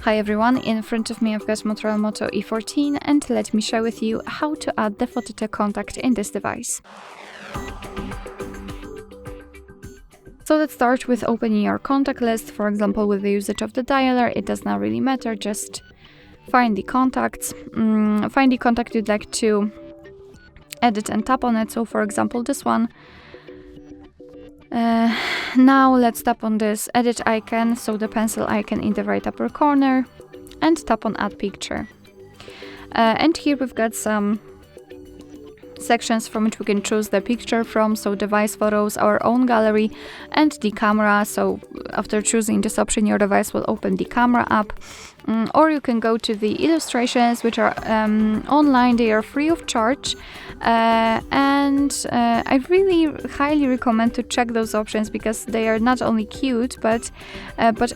Hi everyone, in front of me I've got MOTOROLA Moto E14 and let me share with you how to add the photo contact in this device. So let's start with opening your contact list, for example with the usage of the dialer. It does not really matter, just find the contacts, find the contact you'd like to edit and tap on it, so for example this one. Now let's tap on this edit icon, so the pencil icon in the right upper corner, and tap on add picture. And here we've got some sections from which we can choose the picture from, so device photos, our own gallery, and the camera. So after choosing this option, your device will open the camera app, or you can go to the illustrations, which are online. They are free of charge, and I really highly recommend to check those options because they are not only cute but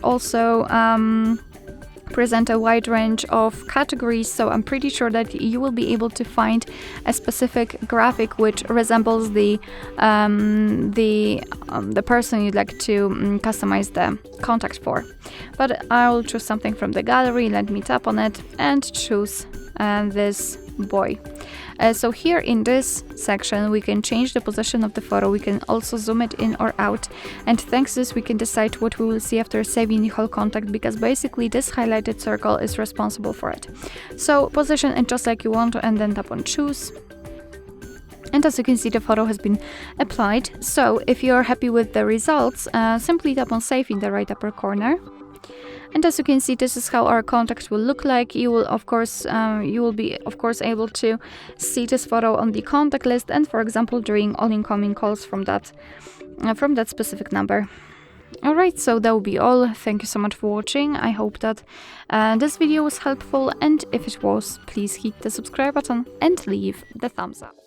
also present a wide range of categories, so I'm pretty sure that you will be able to find a specific graphic which resembles the person you'd like to customize the contact for. But I'll choose something from the gallery. Let me tap on it and choose this boy. So here in this section we can change the position of the photo, we can also zoom it in or out, and thanks to this we can decide what we will see after saving the whole contact, because basically this highlighted circle is responsible for it. So position it just like you want and then tap on choose. And as you can see, the photo has been applied. So if you're happy with the results, simply tap on save in the right upper corner. And as you can see, this is how our contact will look like. You will be of course able to see this photo on the contact list, and for example during all incoming calls from that specific number. Alright, so that will be all. Thank you so much for watching. I hope that this video was helpful, and if it was, please hit the subscribe button and leave the thumbs up.